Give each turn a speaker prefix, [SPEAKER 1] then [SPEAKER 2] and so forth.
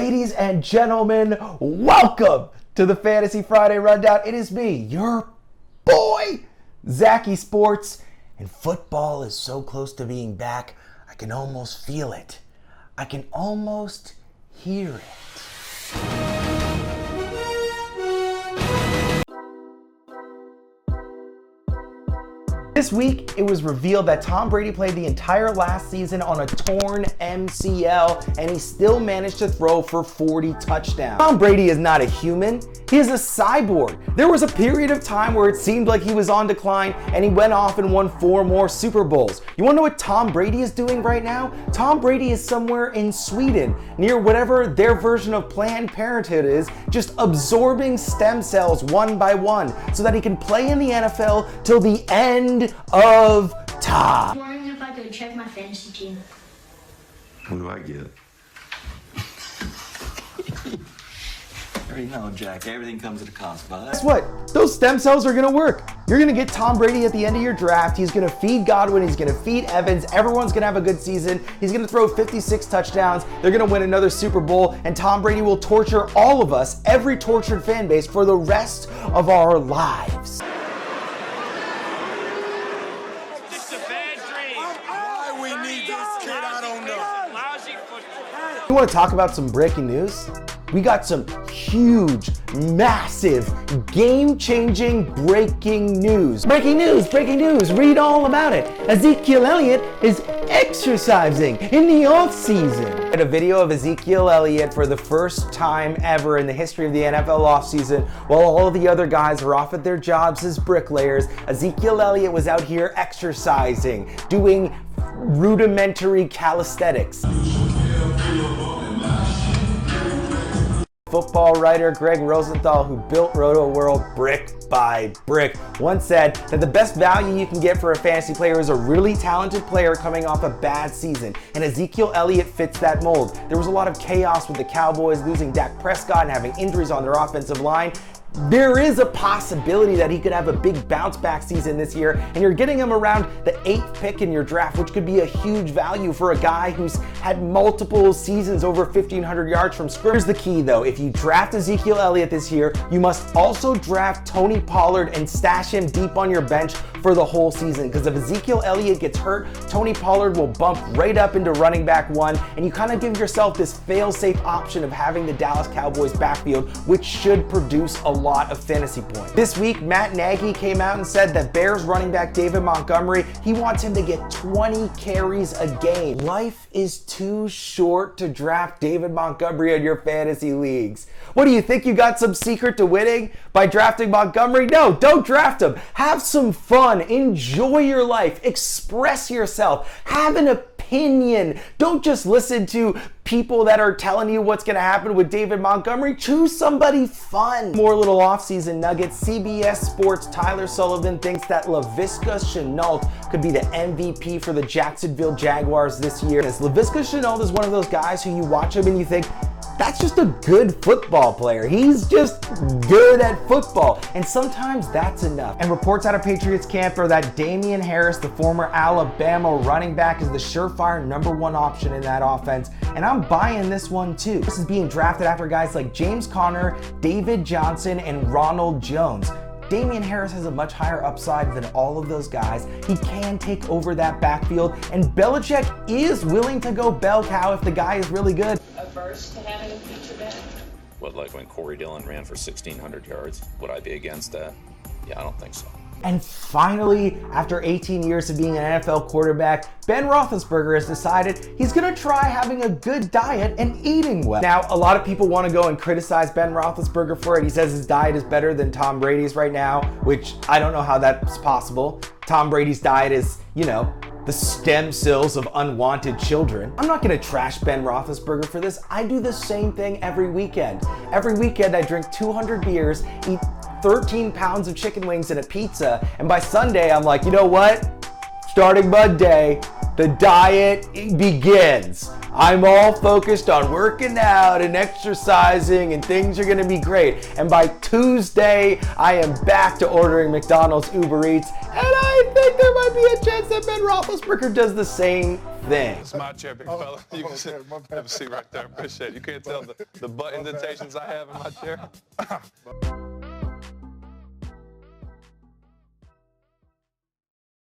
[SPEAKER 1] Ladies and gentlemen, welcome to the Fantasy Friday Rundown. It is me, your boy, Zachy Sports, and football is so close to being back, I can almost feel it. I can almost hear it. This week, it was revealed that Tom Brady played the entire last season on a torn MCL, and he still managed to throw for 40 touchdowns. Tom Brady is not a human, he is a cyborg. There was a period of time where it seemed like he was on decline, and he went off and won 4 more Super Bowls. You wanna know what Tom Brady is doing right now? Tom Brady is somewhere in Sweden, near whatever their version of Planned Parenthood is, just absorbing stem cells one by one, so that he can play in the NFL till the end of time.
[SPEAKER 2] I'm wondering if I could check my fantasy team.
[SPEAKER 3] What do I get? I already know, Jack. Everything comes at a cost, bud.
[SPEAKER 1] Guess what? Those stem cells are gonna work. You're gonna get Tom Brady at the end of your draft. He's gonna feed Godwin. He's gonna feed Evans. Everyone's gonna have a good season. He's gonna throw 56 touchdowns. They're gonna win another Super Bowl, and Tom Brady will torture all of us, every tortured fan base, for the rest of our lives. You want to talk about some breaking news? We got some huge, massive, game-changing breaking news. Breaking news, read all about it. Ezekiel Elliott is exercising in the off-season. I had a video of Ezekiel Elliott for the first time ever in the history of the NFL offseason. While all of the other guys were off at their jobs as bricklayers, Ezekiel Elliott was out here exercising, doing rudimentary calisthenics. Football writer Greg Rosenthal, who built Roto World brick by brick, once said that the best value you can get for a fantasy player is a really talented player coming off a bad season, and Ezekiel Elliott fits that mold. There was a lot of chaos with the Cowboys losing Dak Prescott and having injuries on their offensive line. There is a possibility that he could have a big bounce back season this year, and you're getting him around the 8th pick in your draft, which could be a huge value for a guy who's had multiple seasons over 1,500 yards from scrimmage. Here's the key though, if you draft Ezekiel Elliott this year, you must also draft Tony Pollard and stash him deep on your bench for the whole season, because if Ezekiel Elliott gets hurt, Tony Pollard will bump right up into running back 1, and you kind of give yourself this fail-safe option of having the Dallas Cowboys backfield, which should produce a lot of fantasy points. This week, Matt Nagy came out and said that Bears running back David Montgomery, he wants him to get 20 carries a game. Life is too short to draft David Montgomery in your fantasy leagues. What do you think, you got some secret to winning by drafting Montgomery? No, don't draft him. Have some fun, enjoy your life, express yourself, have an opinion. Don't just listen to people that are telling you what's going to happen with David Montgomery. Choose somebody fun. More little offseason nuggets. CBS Sports' Tyler Sullivan thinks that Laviska Shenault could be the MVP for the Jacksonville Jaguars this year. Laviska Shenault is one of those guys who you watch him and you think, that's just a good football player. He's just good at football. And sometimes that's enough. And reports out of Patriots camp are that Damian Harris, the former Alabama running back, is the surefire #1 option in that offense. And I'm buying this one too. This is being drafted after guys like James Conner, David Johnson, and Ronald Jones. Damian Harris has a much higher upside than all of those guys. He can take over that backfield, and Belichick is willing to go bell cow if the guy is really good.
[SPEAKER 4] Averse to having a feature back?
[SPEAKER 5] What, like when Corey Dillon ran for 1,600 yards? Would I be against that? Yeah, I don't think so.
[SPEAKER 1] And finally, after 18 years of being an NFL quarterback, Ben Roethlisberger has decided he's gonna try having a good diet and eating well. Now, a lot of people wanna go and criticize Ben Roethlisberger for it. He says his diet is better than Tom Brady's right now, which I don't know how that's possible. Tom Brady's diet is, the stem cells of unwanted children. I'm not gonna trash Ben Roethlisberger for this. I do the same thing every weekend. Every weekend I drink 200 beers, eat 13 pounds of chicken wings and a pizza, and by Sunday I'm like, you know what? Starting Monday, the diet begins. I'm all focused on working out and exercising, and things are gonna be great. And by Tuesday, I am back to ordering McDonald's, Uber Eats, and I think there might be a chance that Ben Roethlisberger does the same thing.
[SPEAKER 6] It's my chair, big fella. You can have a seat right there. Appreciate it. You can't tell the butt indentations I have in my chair.